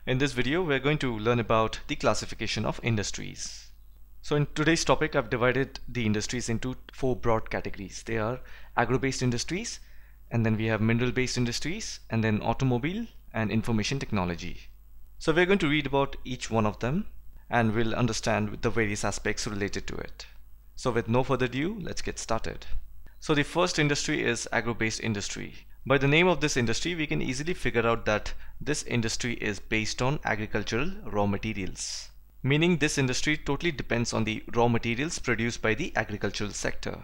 In this video, we're going to learn about the classification of industries. So in today's topic, I've divided the industries into four broad categories. They are agro-based industries, and then we have mineral-based industries, and then automobile and information technology. So we're going to read about each one of them, and we'll understand the various aspects related to it. So with no further ado, let's get started. So the first industry is agro-based industry. By the name of this industry, we can easily figure out that this industry is based on agricultural raw materials. Meaning this industry totally depends on the raw materials produced by the agricultural sector.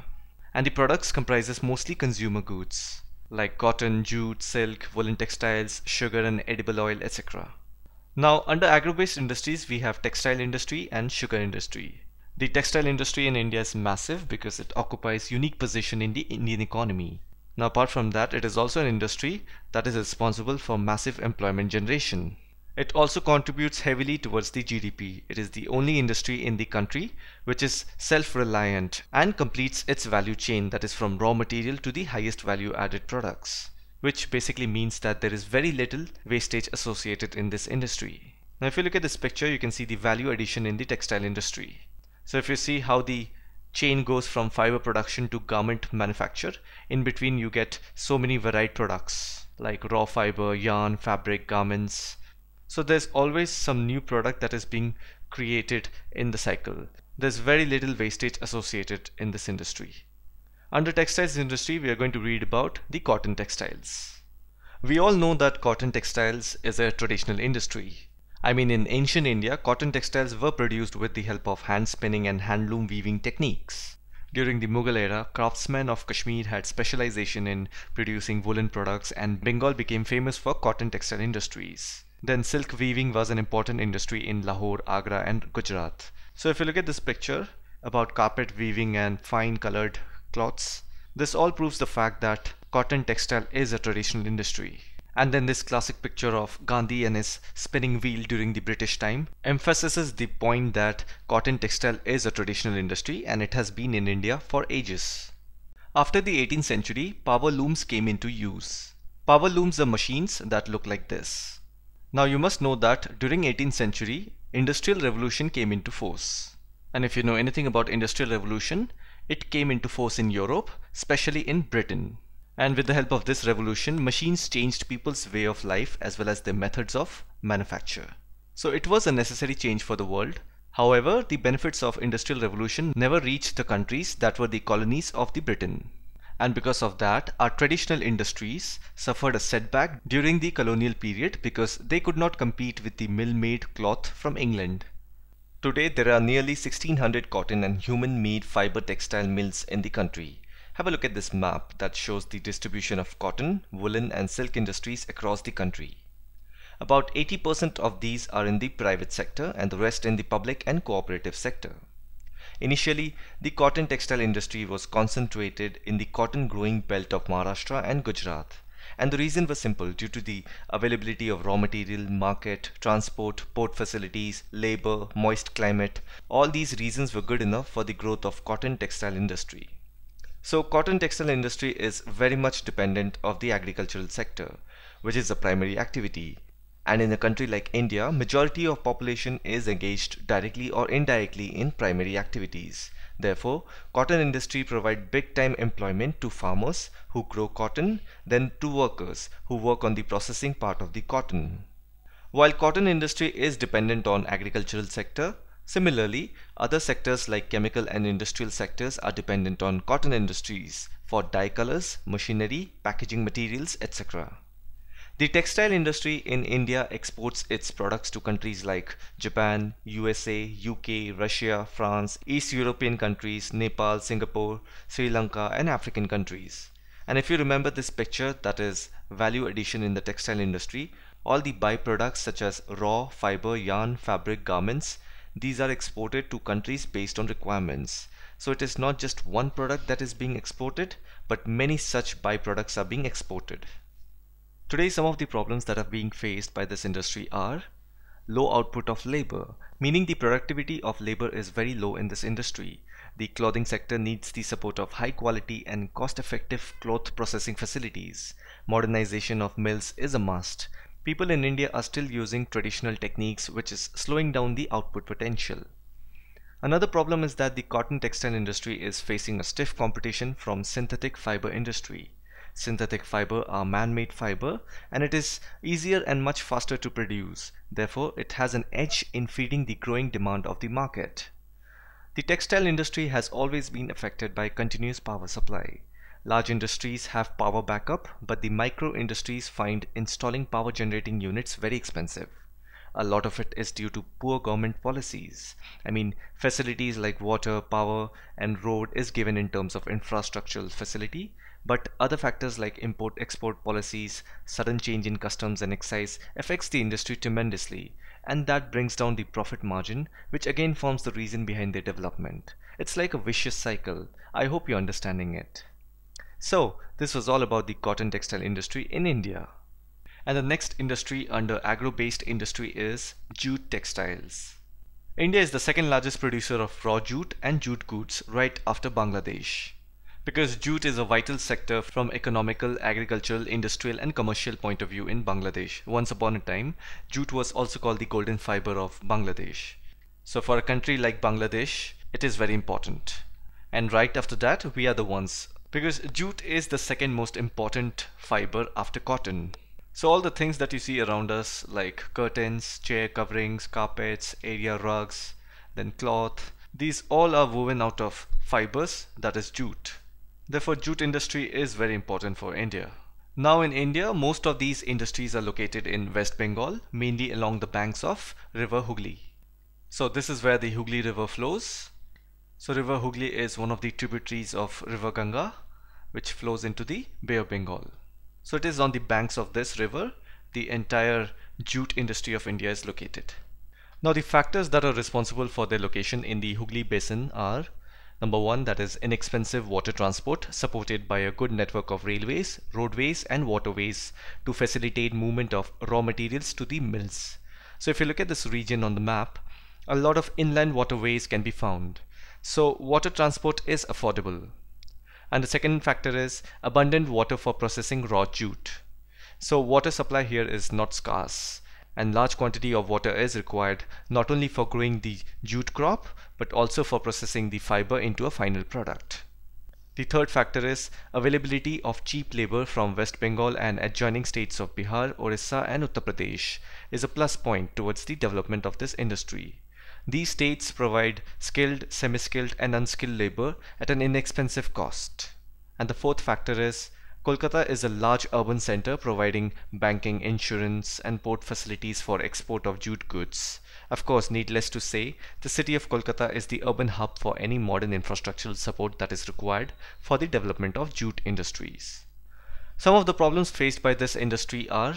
And the products comprises mostly consumer goods like cotton, jute, silk, woolen textiles, sugar and edible oil, etc. Now under agro-based industries, we have textile industry and sugar industry. The textile industry in India is massive because it occupies unique position in the Indian economy. Now apart from that, it is also an industry that is responsible for massive employment generation. It also contributes heavily towards the GDP. It is the only industry in the country which is self-reliant and completes its value chain, that is from raw material to the highest value added products, which basically means that there is very little wastage associated in this industry. Now if you look at this picture, you can see the value addition in the textile industry. So if you see how the chain goes from fiber production to garment manufacture, in between you get so many varied products like raw fiber, yarn, fabric, garments. So there's always some new product that is being created in the cycle. There's very little wastage associated in this industry. Under textiles industry, we are going to read about the cotton textiles. We all know that cotton textiles is a traditional industry. I mean, in ancient India, cotton textiles were produced with the help of hand spinning and handloom weaving techniques. During the Mughal era, craftsmen of Kashmir had specialization in producing woolen products, and Bengal became famous for cotton textile industries. Then silk weaving was an important industry in Lahore, Agra and Gujarat. So if you look at this picture about carpet weaving and fine colored cloths, this all proves the fact that cotton textile is a traditional industry. And then this classic picture of Gandhi and his spinning wheel during the British time emphasizes the point that cotton textile is a traditional industry and it has been in India for ages. After the 18th century, power looms came into use. Power looms are machines that look like this. Now you must know that during 18th century, Industrial Revolution came into force. And if you know anything about Industrial Revolution, it came into force in Europe, especially in Britain. And with the help of this revolution, machines changed people's way of life as well as their methods of manufacture. So it was a necessary change for the world. However, the benefits of Industrial Revolution never reached the countries that were the colonies of the Britain. And because of that, our traditional industries suffered a setback during the colonial period because they could not compete with the mill-made cloth from England. Today, there are nearly 1600 cotton and human-made fiber textile mills in the country. Have a look at this map that shows the distribution of cotton, woolen and silk industries across the country. About 80% of these are in the private sector and the rest in the public and cooperative sector. Initially, the cotton textile industry was concentrated in the cotton growing belt of Maharashtra and Gujarat. And the reason was simple: due to the availability of raw material, market, transport, port facilities, labor, moist climate. All these reasons were good enough for the growth of cotton textile industry. So cotton textile industry is very much dependent of the agricultural sector, which is a primary activity. And in a country like India, majority of population is engaged directly or indirectly in primary activities. Therefore, cotton industry provide big time employment to farmers who grow cotton, then to workers who work on the processing part of the cotton. While cotton industry is dependent on agricultural sector, similarly, other sectors like chemical and industrial sectors are dependent on cotton industries for dye colors, machinery, packaging materials, etc. The textile industry in India exports its products to countries like Japan, USA, UK, Russia, France, East European countries, Nepal, Singapore, Sri Lanka and African countries. And if you remember this picture, that is value addition in the textile industry, all the byproducts such as raw, fiber, yarn, fabric, garments, these are exported to countries based on requirements. So it is not just one product that is being exported, but many such byproducts are being exported. Today, some of the problems that are being faced by this industry are low output of labor, meaning the productivity of labor is very low in this industry. The clothing sector needs the support of high quality and cost-effective cloth processing facilities. Modernization of mills is a must. People in India are still using traditional techniques, which is slowing down the output potential. Another problem is that the cotton textile industry is facing a stiff competition from synthetic fiber industry. Synthetic fiber are man-made fiber, and it is easier and much faster to produce. Therefore, it has an edge in feeding the growing demand of the market. The textile industry has always been affected by continuous power supply. Large industries have power backup, but the micro industries find installing power generating units very expensive. A lot of it is due to poor government policies. Facilities like water, power, and road is given in terms of infrastructural facility, but other factors like import-export policies, sudden change in customs and excise affects the industry tremendously, and that brings down the profit margin, which again forms the reason behind their development. It's like a vicious cycle. I hope you're understanding it. So, this was all about the cotton textile industry in India. And the next industry under agro-based industry is jute textiles. India is the second largest producer of raw jute and jute goods right after Bangladesh. Because jute is a vital sector from economical, agricultural, industrial and commercial point of view in Bangladesh. Once upon a time, jute was also called the golden fiber of Bangladesh. So for a country like Bangladesh, it is very important. And right after that, we are the ones. Because jute is the second most important fiber after cotton. So all the things that you see around us like curtains, chair coverings, carpets, area rugs, then cloth, these all are woven out of fibers, that is jute. Therefore, jute industry is very important for India. Now in India, most of these industries are located in West Bengal, mainly along the banks of River Hooghly. So this is where the Hooghly River flows. So River Hooghly is one of the tributaries of River Ganga, which flows into the Bay of Bengal. So it is on the banks of this river, the entire jute industry of India is located. Now the factors that are responsible for their location in the Hooghly Basin are: number one, that is inexpensive water transport supported by a good network of railways, roadways and waterways to facilitate movement of raw materials to the mills. So if you look at this region on the map, a lot of inland waterways can be found. So water transport is affordable. And the second factor is abundant water for processing raw jute. So water supply here is not scarce, and large quantity of water is required not only for growing the jute crop but also for processing the fiber into a final product. The third factor is availability of cheap labor from West Bengal and adjoining states of Bihar, Orissa and Uttar Pradesh is a plus point towards the development of this industry. These states provide skilled, semi-skilled and unskilled labor at an inexpensive cost. And the fourth factor is Kolkata is a large urban center providing banking, insurance and port facilities for export of jute goods. Of course, needless to say, the city of Kolkata is the urban hub for any modern infrastructural support that is required for the development of jute industries. Some of the problems faced by this industry are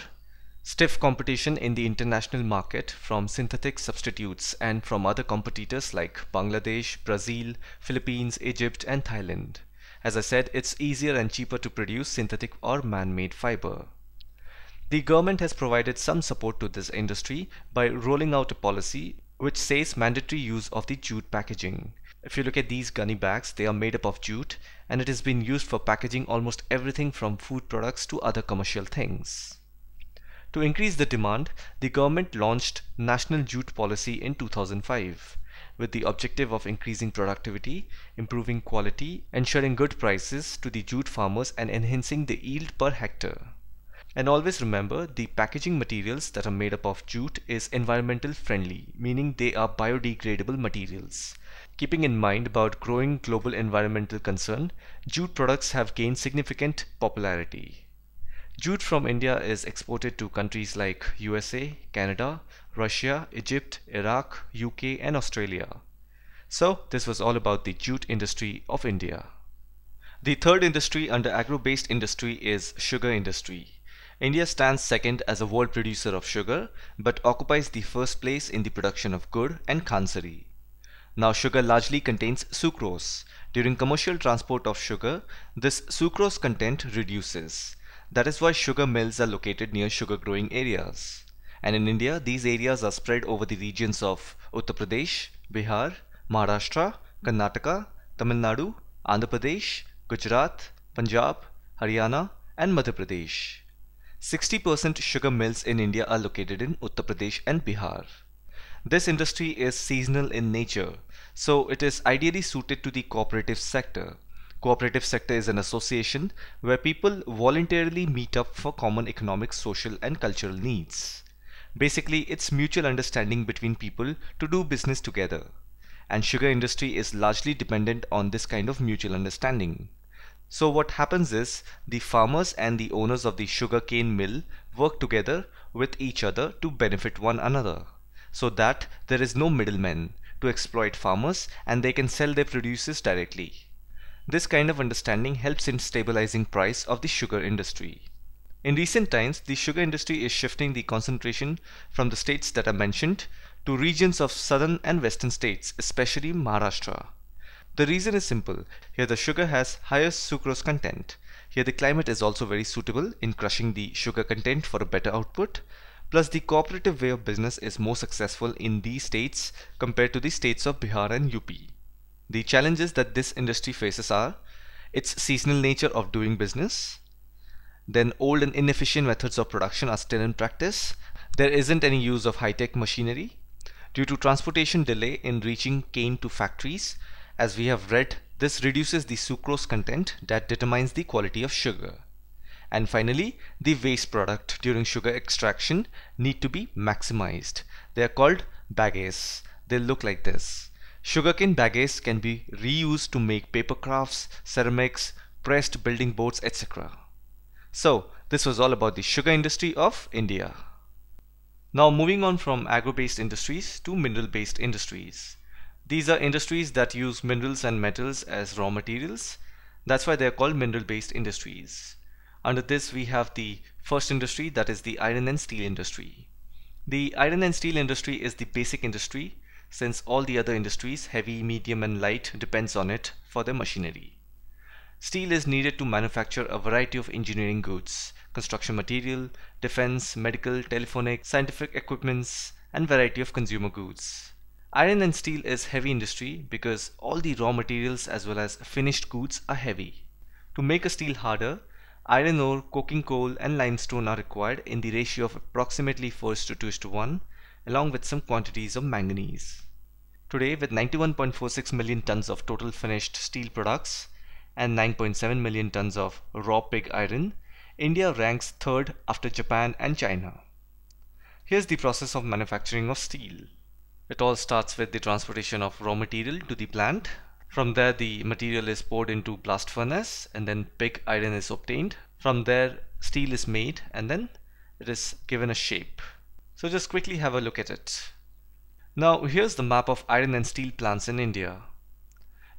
stiff competition in the international market from synthetic substitutes and from other competitors like Bangladesh, Brazil, Philippines, Egypt and Thailand. As I said, it's easier and cheaper to produce synthetic or man-made fiber. The government has provided some support to this industry by rolling out a policy which says mandatory use of the jute packaging. If you look at these gunny bags, they are made up of jute and it has been used for packaging almost everything from food products to other commercial things. To increase the demand, the government launched National Jute Policy in 2005 with the objective of increasing productivity, improving quality, ensuring good prices to the jute farmers and enhancing the yield per hectare. And always remember, the packaging materials that are made up of jute is environmental friendly, meaning they are biodegradable materials. Keeping in mind about growing global environmental concern, jute products have gained significant popularity. Jute from India is exported to countries like USA, Canada, Russia, Egypt, Iraq, UK and Australia. So this was all about the jute industry of India. The third industry under agro-based industry is sugar industry. India stands second as a world producer of sugar but occupies the first place in the production of gur and khansari. Now sugar largely contains sucrose. During commercial transport of sugar, this sucrose content reduces. That is why sugar mills are located near sugar growing areas. And in India, these areas are spread over the regions of Uttar Pradesh, Bihar, Maharashtra, Karnataka, Tamil Nadu, Andhra Pradesh, Gujarat, Punjab, Haryana and Madhya Pradesh. 60% sugar mills in India are located in Uttar Pradesh and Bihar. This industry is seasonal in nature, so it is ideally suited to the cooperative sector. Cooperative sector is an association where people voluntarily meet up for common economic, social and cultural needs. Basically, it's mutual understanding between people to do business together. And sugar industry is largely dependent on this kind of mutual understanding. So what happens is the farmers and the owners of the sugarcane mill work together with each other to benefit one another, so that there is no middleman to exploit farmers and they can sell their produces directly. This kind of understanding helps in stabilizing price of the sugar industry. In recent times, the sugar industry is shifting the concentration from the states that are mentioned to regions of southern and western states, especially Maharashtra. The reason is simple. Here the sugar has higher sucrose content. Here the climate is also very suitable in crushing the sugar content for a better output. Plus the cooperative way of business is more successful in these states compared to the states of Bihar and UP. The challenges that this industry faces are its seasonal nature of doing business. Then old and inefficient methods of production are still in practice. There isn't any use of high-tech machinery. Due to transportation delay in reaching cane to factories, as we have read, this reduces the sucrose content that determines the quality of sugar. And finally, the waste product during sugar extraction need to be maximized. They are called bagasse. They look like this. Sugarcane bagasse can be reused to make paper crafts, ceramics, pressed building boards, etc. So, this was all about the sugar industry of India. Now moving on from agro-based industries to mineral-based industries. These are industries that use minerals and metals as raw materials. That's why they are called mineral-based industries. Under this we have the first industry, that is the iron and steel industry. The iron and steel industry is the basic industry, since all the other industries, heavy, medium and light, depends on it for their machinery. Steel is needed to manufacture a variety of engineering goods, construction material, defense, medical, telephonic, scientific equipments and variety of consumer goods. Iron and steel is heavy industry because all the raw materials as well as finished goods are heavy. To make a steel harder, iron ore, coking coal and limestone are required in the ratio of approximately 4:2:1 along with some quantities of manganese. Today, with 91.46 million tons of total finished steel products and 9.7 million tons of raw pig iron, India ranks third after Japan and China. Here's the process of manufacturing of steel. It all starts with the transportation of raw material to the plant. From there the material is poured into blast furnace and then pig iron is obtained. From there steel is made and then it is given a shape. So just quickly have a look at it. Now here's the map of iron and steel plants in India.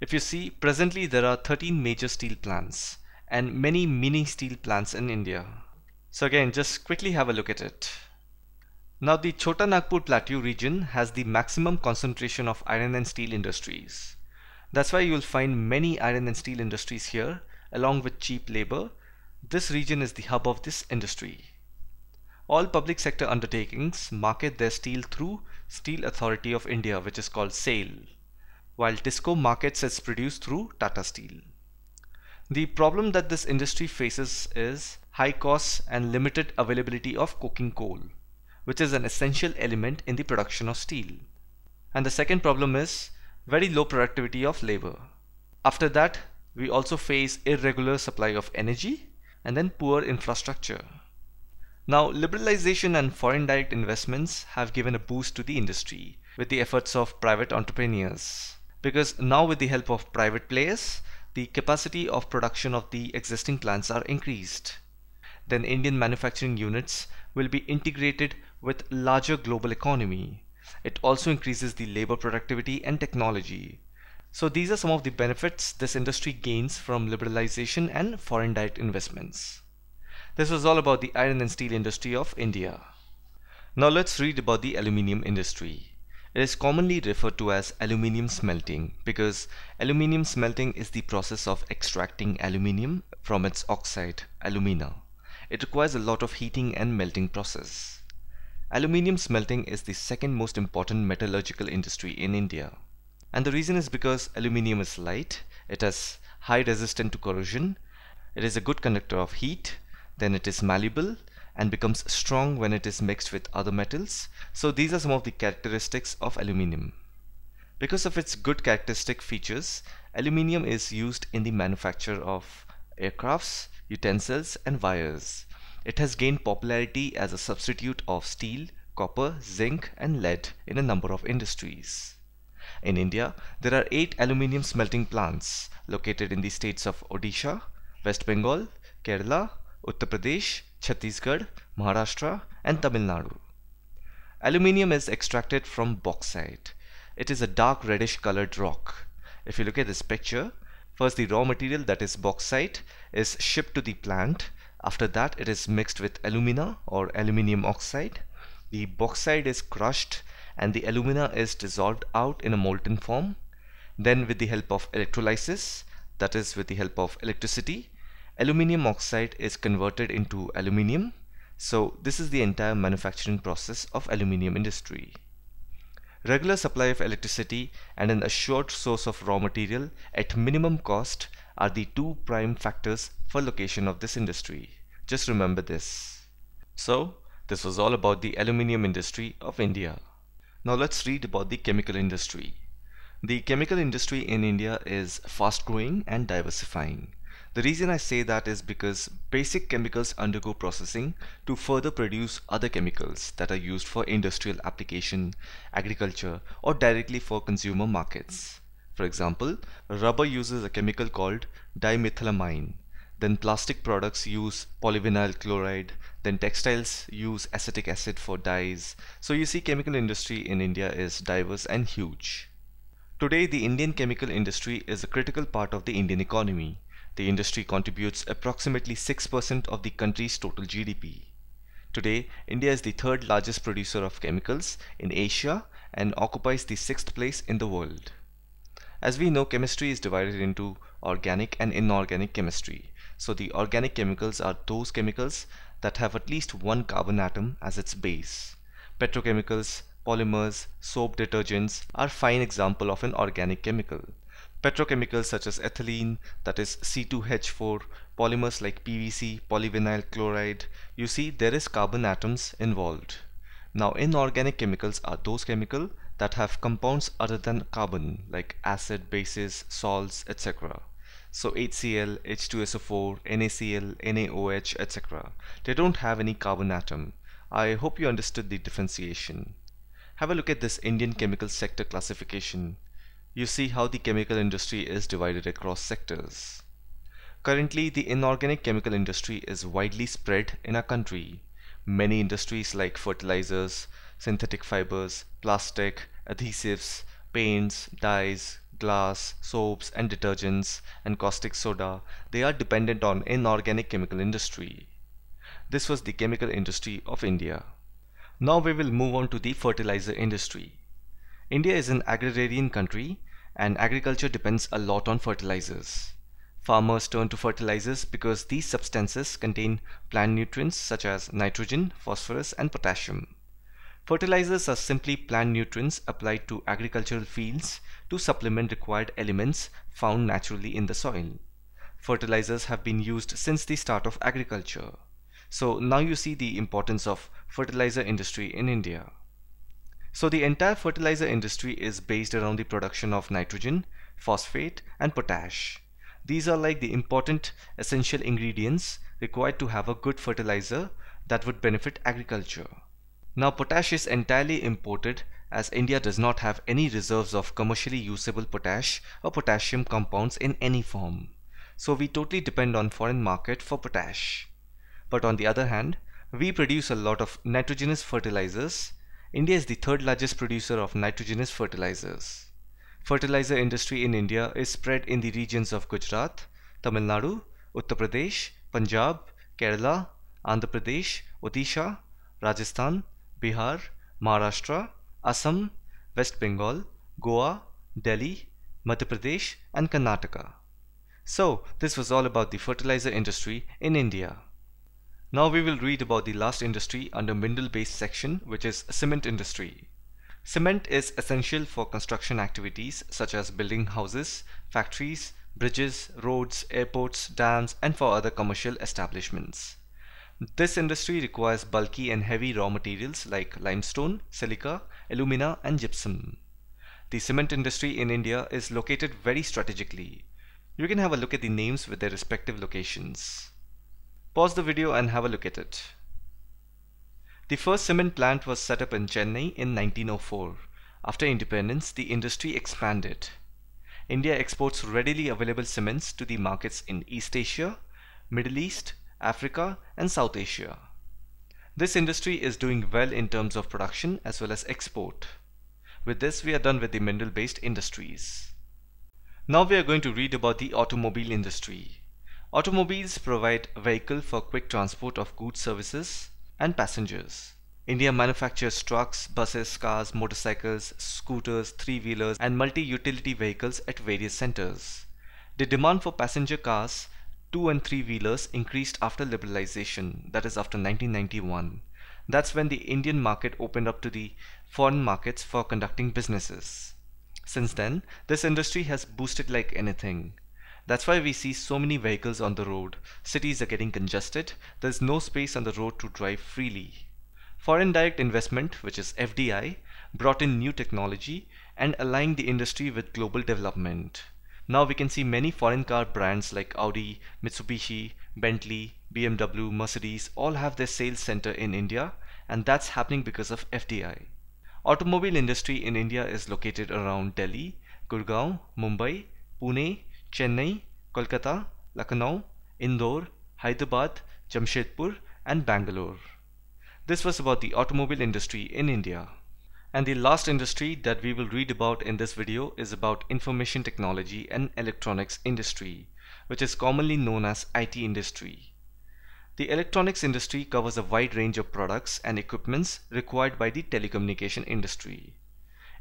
If you see, presently there are 13 major steel plants and many mini steel plants in India. So again, just quickly have a look at it. Now the Chota Nagpur Plateau region has the maximum concentration of iron and steel industries. That's why you will find many iron and steel industries here along with cheap labor. This region is the hub of this industry. All public sector undertakings market their steel through Steel Authority of India, which is called SAIL, while TISCO markets its produce through Tata Steel. The problem that this industry faces is high costs and limited availability of coking coal, which is an essential element in the production of steel. And the second problem is very low productivity of labor. After that, we also face irregular supply of energy and then poor infrastructure. Now, liberalization and foreign direct investments have given a boost to the industry with the efforts of private entrepreneurs. Because now with the help of private players, the capacity of production of the existing plants are increased. Then Indian manufacturing units will be integrated with larger global economy. It also increases the labor productivity and technology. So these are some of the benefits this industry gains from liberalization and foreign direct investments. This was all about the iron and steel industry of India. Now let's read about the aluminium industry. It is commonly referred to as aluminium smelting because aluminium smelting is the process of extracting aluminium from its oxide, alumina. It requires a lot of heating and melting process. Aluminium smelting is the second most important metallurgical industry in India. And the reason is because aluminium is light, it has high resistance to corrosion, it is a good conductor of heat, then it is malleable, and becomes strong when it is mixed with other metals. So these are some of the characteristics of aluminium. Because of its good characteristic features, aluminium is used in the manufacture of aircrafts, utensils, and wires. It has gained popularity as a substitute of steel, copper, zinc, and lead in a number of industries. In India, there are 8 aluminium smelting plants located in the states of Odisha, West Bengal, Kerala, Uttar Pradesh, Chhattisgarh, Maharashtra, and Tamil Nadu. Aluminium is extracted from bauxite. It is a dark reddish colored rock. If you look at this picture, first the raw material, that is bauxite, is shipped to the plant. After that it is mixed with alumina or aluminium oxide. The bauxite is crushed and the alumina is dissolved out in a molten form. Then with the help of electrolysis, that is with the help of electricity, aluminium oxide is converted into aluminium. So this is the entire manufacturing process of aluminium industry. Regular supply of electricity and an assured source of raw material at minimum cost are the 2 prime factors for location of this industry. Just remember this. So, this was all about the aluminium industry of India. Now let's read about the chemical industry. The chemical industry in India is fast growing and diversifying. The reason I say that is because basic chemicals undergo processing to further produce other chemicals that are used for industrial application, agriculture, or directly for consumer markets. For example, rubber uses a chemical called dimethylamine. Then plastic products use polyvinyl chloride. Then textiles use acetic acid for dyes. So you see, chemical industry in India is diverse and huge. Today, the Indian chemical industry is a critical part of the Indian economy. The industry contributes approximately 6% of the country's total GDP. Today, India is the 3rd largest producer of chemicals in Asia and occupies the 6th place in the world. As we know, chemistry is divided into organic and inorganic chemistry. So the organic chemicals are those chemicals that have at least one carbon atom as its base. Petrochemicals, polymers, soap detergents are fine example of an organic chemical. Petrochemicals such as ethylene, that is C2H4, polymers like PVC, polyvinyl chloride, you see there is carbon atoms involved. Now inorganic chemicals are those chemicals that have compounds other than carbon like acid, bases, salts, etc. So HCl, H2SO4, NaCl, NaOH, etc. They don't have any carbon atom. I hope you understood the differentiation. Have a look at this Indian chemical sector classification. You see how the chemical industry is divided across sectors. Currently, the inorganic chemical industry is widely spread in our country. Many industries like fertilizers, synthetic fibers, plastic, adhesives, paints, dyes, glass, soaps and detergents, and caustic soda, they are dependent on inorganic chemical industry. This was the chemical industry of India. Now we will move on to the fertilizer industry. India is an agrarian country and agriculture depends a lot on fertilizers. Farmers turn to fertilizers because these substances contain plant nutrients such as nitrogen, phosphorus and potassium. Fertilizers are simply plant nutrients applied to agricultural fields to supplement required elements found naturally in the soil. Fertilizers have been used since the start of agriculture. So now you see the importance of fertilizer industry in India. So the entire fertilizer industry is based around the production of nitrogen, phosphate and potash. These are like the important essential ingredients required to have a good fertilizer that would benefit agriculture. Now potash is entirely imported as India does not have any reserves of commercially usable potash or potassium compounds in any form. So we totally depend on foreign market for potash. But on the other hand, we produce a lot of nitrogenous fertilizers. India is the 3rd largest producer of nitrogenous fertilizers. Fertilizer industry in India is spread in the regions of Gujarat, Tamil Nadu, Uttar Pradesh, Punjab, Kerala, Andhra Pradesh, Odisha, Rajasthan, Bihar, Maharashtra, Assam, West Bengal, Goa, Delhi, Madhya Pradesh and Karnataka. So this was all about the fertilizer industry in India. Now we will read about the last industry under mineral based section, which is cement industry. Cement is essential for construction activities such as building houses, factories, bridges, roads, airports, dams and for other commercial establishments. This industry requires bulky and heavy raw materials like limestone, silica, alumina and gypsum. The cement industry in India is located very strategically. You can have a look at the names with their respective locations. Pause the video and have a look at it. The first cement plant was set up in Chennai in 1904. After independence, the industry expanded. India exports readily available cements to the markets in East Asia, Middle East, Africa and South Asia. This industry is doing well in terms of production as well as export. With this, we are done with the mineral-based industries. Now we are going to read about the automobile industry. Automobiles provide a vehicle for quick transport of goods, services and passengers. India manufactures trucks, buses, cars, motorcycles, scooters, three-wheelers and multi-utility vehicles at various centers. The demand for passenger cars, two and three-wheelers increased after liberalization, that is after 1991. That's when the Indian market opened up to the foreign markets for conducting businesses. Since then, this industry has boosted like anything. That's why we see so many vehicles on the road. Cities are getting congested. There's no space on the road to drive freely. Foreign direct investment, which is FDI, brought in new technology and aligned the industry with global development. Now we can see many foreign car brands like Audi, Mitsubishi, Bentley, BMW, Mercedes all have their sales center in India, and that's happening because of FDI. Automobile industry in India is located around Delhi, Gurgaon, Mumbai, Pune, Chennai, Kolkata, Lucknow, Indore, Hyderabad, Jamshedpur and Bangalore. This was about the automobile industry in India. And the last industry that we will read about in this video is about information technology and electronics industry, which is commonly known as IT industry. The electronics industry covers a wide range of products and equipments required by the telecommunication industry.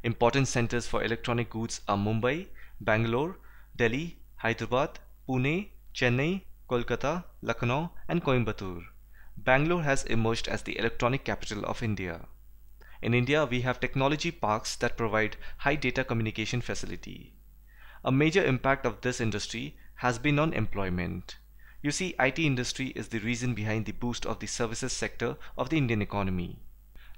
Important centers for electronic goods are Mumbai, Bangalore, Delhi, Hyderabad, Pune, Chennai, Kolkata, Lucknow and Coimbatore. Bangalore has emerged as the electronic capital of India. In India, we have technology parks that provide high data communication facility. A major impact of this industry has been on employment. You see, IT industry is the reason behind the boost of the services sector of the Indian economy.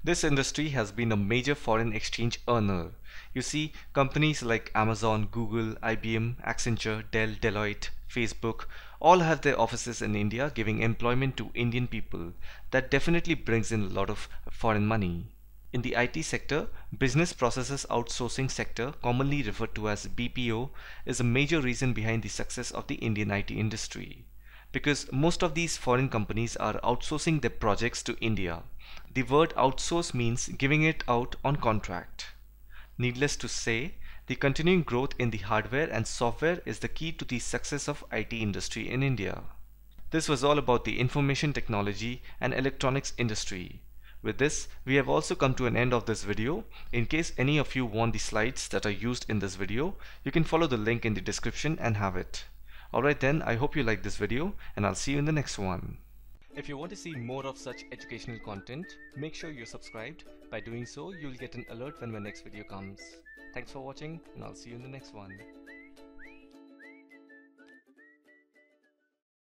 This industry has been a major foreign exchange earner. You see, companies like Amazon, Google, IBM, Accenture, Dell, Deloitte, Facebook all have their offices in India, giving employment to Indian people. That definitely brings in a lot of foreign money. In the IT sector, business processes outsourcing sector, commonly referred to as BPO, is a major reason behind the success of the Indian IT industry. Because most of these foreign companies are outsourcing their projects to India. The word outsource means giving it out on contract. Needless to say, the continuing growth in the hardware and software is the key to the success of IT industry in India. This was all about the information technology and electronics industry. With this, we have also come to an end of this video. In case any of you want the slides that are used in this video, you can follow the link in the description and have it. Alright then, I hope you like this video and I'll see you in the next one. If you want to see more of such educational content, make sure you're subscribed. By doing so, you'll get an alert when my next video comes. Thanks for watching and I'll see you in the next one.